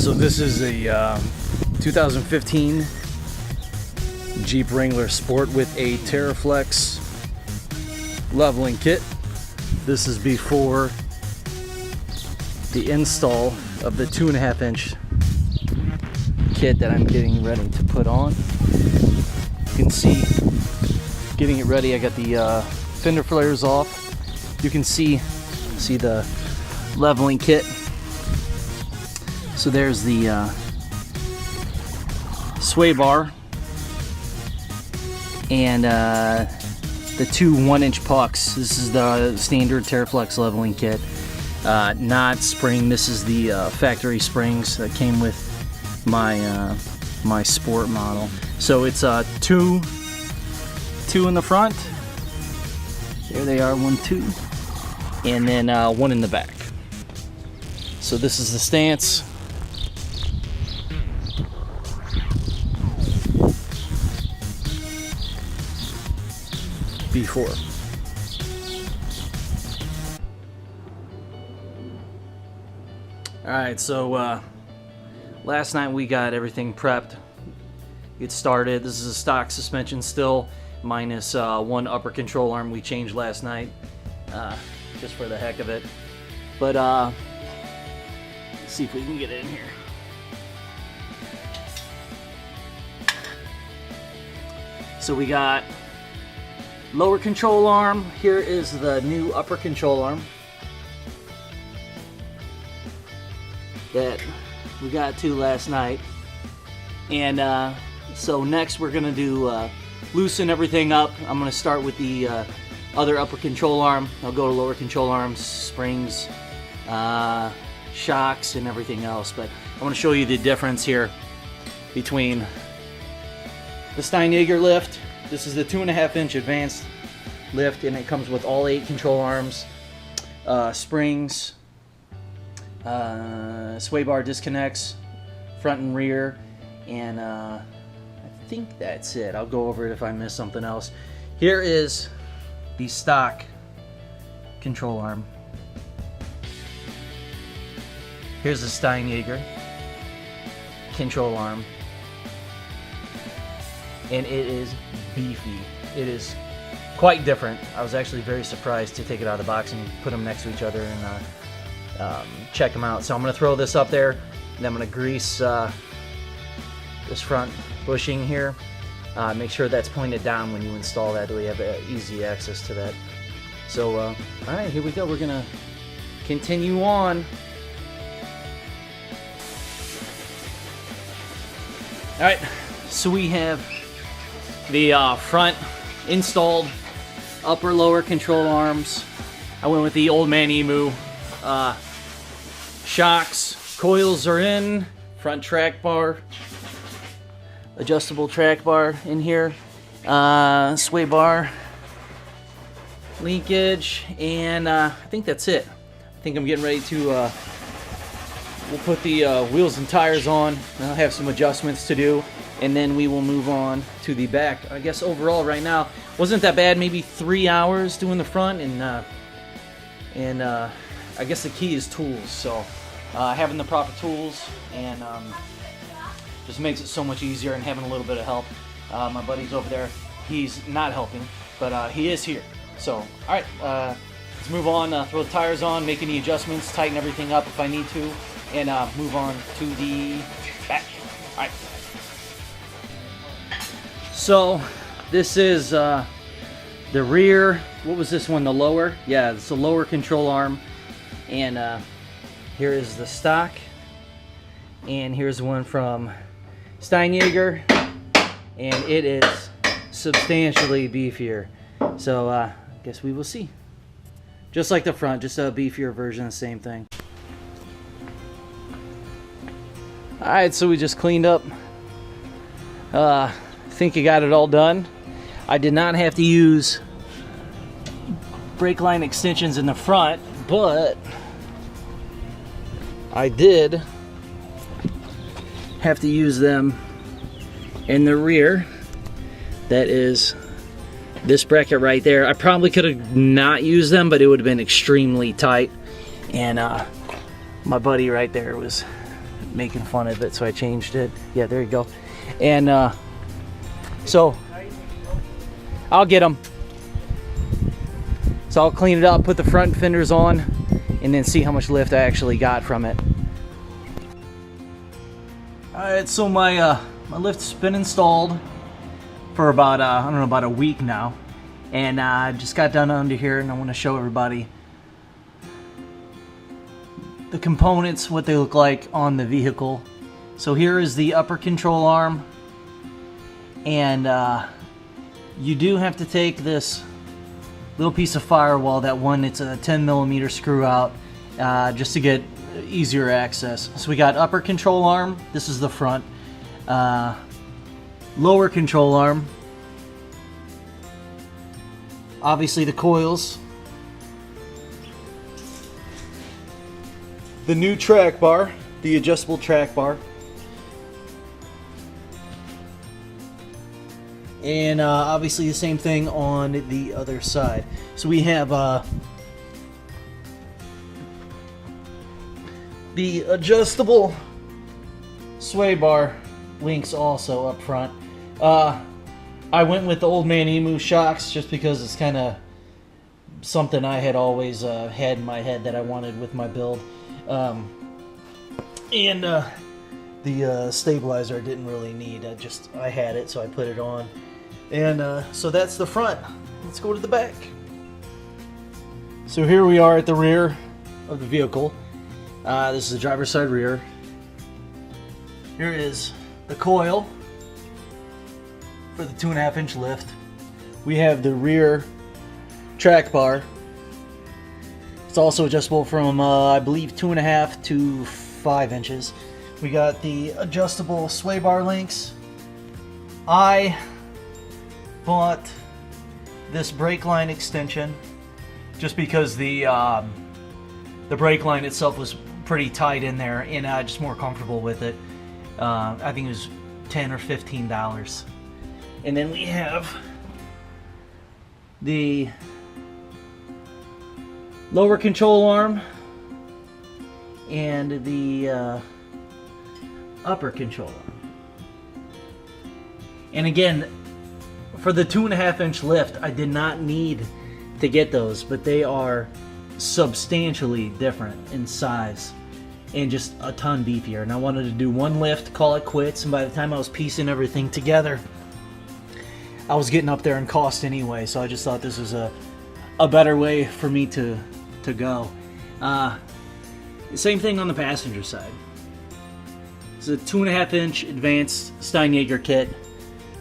So this is a 2015 Jeep Wrangler Sport with a TerraFlex leveling kit. This is before the install of the 2.5 inch kit that I'm getting ready to put on. You can see, getting it ready, I got the fender flares off. You can see the leveling kit. So there's the sway bar and the two 1-inch pucks. This is the standard TerraFlex leveling kit. Not spring. This is the factory springs that came with my my sport model. So it's two in the front. There they are, 1, 2, and then one in the back. So this is the stance. Before. Alright, so last night we got everything prepped. Get started. This is a stock suspension still, minus one upper control arm we changed last night, just for the heck of it. But let's see if we can get it in here. So we got lower control arm. Here is the new upper control arm that we got to last night. And so next we're gonna do loosen everything up. I'm gonna start with the other upper control arm. I'll go to lower control arms, springs, shocks, and everything else. But I want to show you the difference here between the Steinjager lift. This is the 2.5 inch advanced lift, and it comes with all 8 control arms, springs, sway bar disconnects, front and rear, and I think that's it. I'll go over it if I miss something else. Here is the stock control arm. Here's the Steinjager control arm. And it is beefy. It is quite different. I was actually very surprised to take it out of the box and put them next to each other and check them out. So I'm going to throw this up there, and I'm going to grease this front bushing here. Make sure that's pointed down when you install that, so we have easy access to that. So all right, here we go. We're going to continue on. All right, so we have the front installed, upper lower control arms. I went with the Old Man Emu. Shocks, coils are in, front track bar, adjustable track bar in here, sway bar, linkage, and I think that's it. I think I'm getting ready to we'll put the wheels and tires on, and I'll have some adjustments to do, and then we will move on to the back. I guess overall right now wasn't that bad. Maybe 3 hours doing the front, and I guess the key is tools. So having the proper tools and just makes it so much easier, and having a little bit of help. My buddy's over there. He's not helping, but he is here. So all right, let's move on. Throw the tires on, make any adjustments, tighten everything up if I need to, and move on to the back. All right. So this is the rear. What was this one? The lower? Yeah, it's the lower control arm. And here is the stock. And here's one from Steinjager. And it is substantially beefier. So I guess we will see. Just like the front, just a beefier version, the same thing. Alright, so we just cleaned up. I think I got it all done. I did not have to use brake line extensions in the front, but I did have to use them in the rear. That is this bracket right there. I probably could have not used them, but it would have been extremely tight. And my buddy right there was making fun of it, so I changed it. Yeah, there you go. And so I'll get them. So I'll clean it up, put the front fenders on, and then see how much lift I actually got from it. Alright, so my lift's been installed for about, I don't know, about a week now. And I just got done under here, and I want to show everybody the components, what they look like on the vehicle. So here is the upper control arm, and you do have to take this little piece of firewall, that one, it's a 10mm screw out, just to get easier access. So we got upper control arm, this is the front, lower control arm, obviously the coils, the new track bar, the adjustable track bar, and obviously the same thing on the other side. So we have the adjustable sway bar links also up front. I went with the Old Man Emu shocks just because it's kind of something I had always had in my head that I wanted with my build. And the stabilizer I didn't really need. I had it, so I put it on. And so that's the front. Let's go to the back. So here we are at the rear of the vehicle. This is the driver's side rear. Here is the coil for the 2.5-inch lift. We have the rear track bar. It's also adjustable from I believe 2.5 to 5 inches. We got the adjustable sway bar links. I bought this brake line extension just because the brake line itself was pretty tight in there, and I'm just more comfortable with it. I think it was $10 or $15. And then we have the lower control arm and the upper control arm. And again, for the 2.5-inch lift, I did not need to get those, but they are substantially different in size and just a ton beefier. And I wanted to do one lift, call it quits, and by the time I was piecing everything together, I was getting up there in cost anyway, so I just thought this was a better way for me to go. Same thing on the passenger side. It's a 2.5-inch advanced Steinjager kit,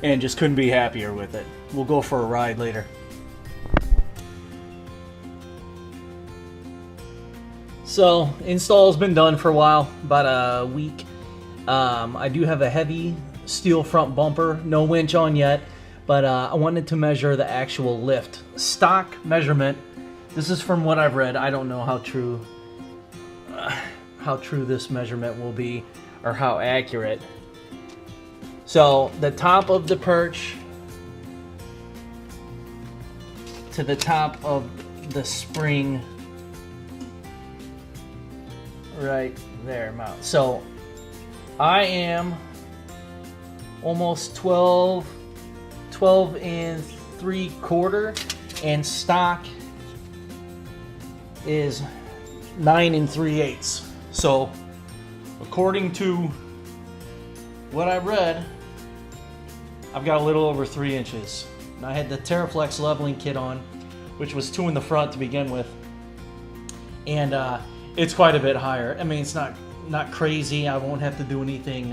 and just couldn't be happier with it. We'll go for a ride later. So, install's been done for a while, about a week. I do have a heavy steel front bumper, no winch on yet, but I wanted to measure the actual lift. Stock measurement, this is from what I've read. I don't know how true this measurement will be, or how accurate. So, the top of the perch to the top of the spring right there, mount. So I am almost 12 and 3/4, and stock is 9 and 3/8. So according to what I read, I've got a little over 3 inches. And I had the Terraflex leveling kit on, which was 2 in the front to begin with, and it's quite a bit higher. I mean, it's not crazy. I won't have to do anything,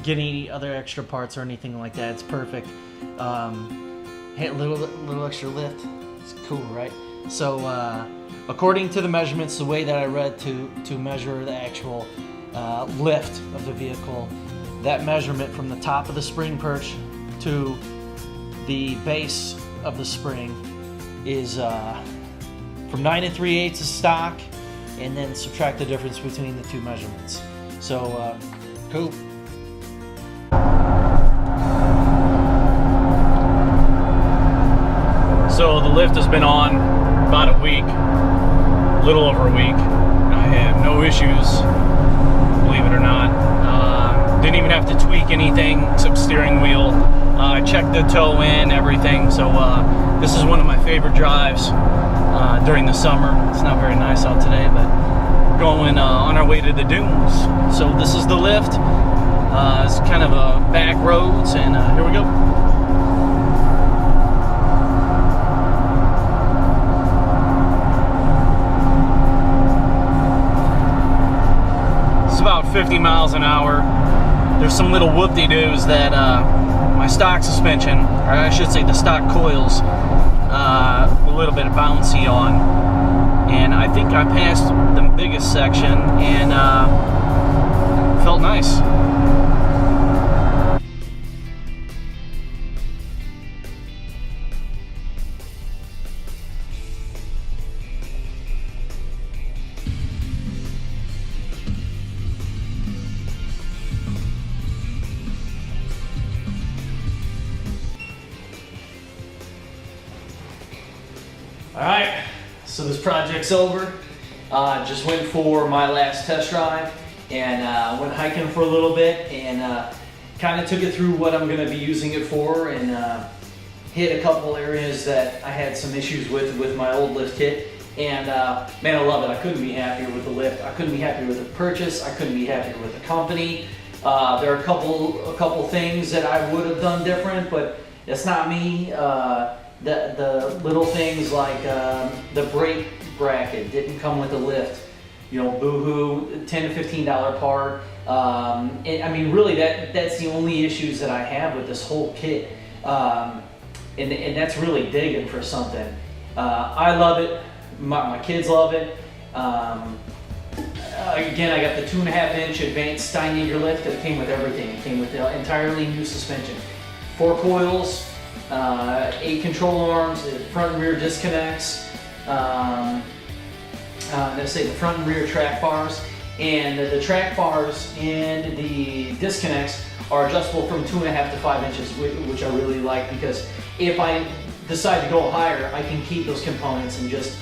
get any other extra parts or anything like that. It's perfect. Hey, a little extra lift. It's cool, right? So, according to the measurements, the way that I read to measure the actual lift of the vehicle, that measurement from the top of the spring perch to the base of the spring is from 9 and 3/8 is stock, and then subtract the difference between the two measurements. So, cool. So the lift has been on about a week, a little over a week. I have no issues believe it or not. Didn't even have to tweak anything except steering wheel. I checked the toe in, everything. So this is one of my favorite drives during the summer. It's not very nice out today, but we're going on our way to the dunes. So this is the lift. It's kind of a back roads, and here we go. It's about 50 miles an hour. There's some little whoop-de-doos that my stock suspension, or I should say the stock coils, a little bit bouncy on. And I think I passed the biggest section and felt nice. Alright, so this project's over. Just went for my last test drive and went hiking for a little bit and kind of took it through what I'm going to be using it for, and hit a couple areas that I had some issues with my old lift kit. And man, I love it. I couldn't be happier with the lift. I couldn't be happier with the purchase. I couldn't be happier with the company. There are a couple things that I would have done different, but it's not me. The little things like the brake bracket didn't come with the lift, you know, boo-hoo, $10 to $15 part. I mean, really, that's the only issues that I have with this whole kit, and that's really digging for something. I love it. My kids love it. Again, I got the 2.5-inch advanced Steinjager lift that came with everything. It came with the entirely new suspension, 4 coils. 8 control arms, the front and rear disconnects, let's say the front and rear track bars, and the track bars and the disconnects are adjustable from 2.5 to 5 inches, which I really like, because if I decide to go higher, I can keep those components and just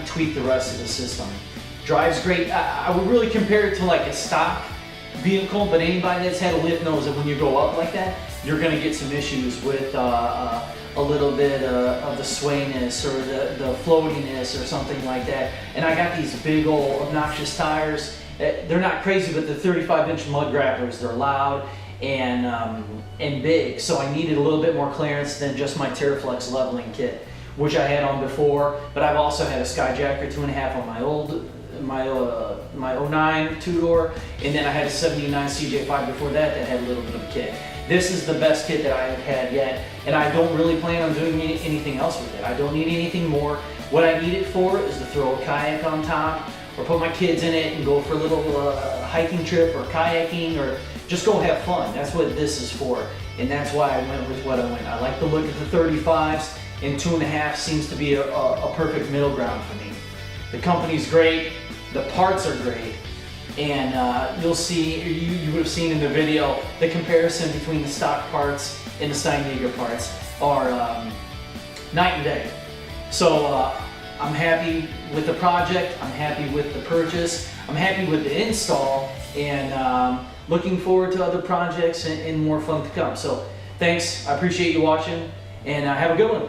tweak the rest of the system. Drives great. I would really compare it to like a stock vehicle, but anybody that's had a lift knows that when you go up like that, you're going to get some issues with a little bit of the swayiness or the floatiness or something like that. And I got these big old obnoxious tires. They're not crazy, but the 35-inch mud grapplers, they're loud and big. So I needed a little bit more clearance than just my Terraflex leveling kit, which I had on before. But I've also had a Skyjacker 2.5 on my 09 two-door, and then I had a 79 CJ5 before that had a little bit of a kit. This is the best kit that I've had yet, and I don't really plan on doing anything else with it. I don't need anything more. What I need it for is to throw a kayak on top, or put my kids in it and go for a little hiking trip or kayaking, or just go have fun. That's what this is for, and that's why I went with what I went. I like the look of the 35s, and 2.5 seems to be a perfect middle ground for me. The company's great, the parts are great, and you'll see, you would have seen in the video, the comparison between the stock parts and the Steinjager parts are night and day. So I'm happy with the project, I'm happy with the purchase, I'm happy with the install, and looking forward to other projects and more fun to come. So thanks, I appreciate you watching, and have a good one.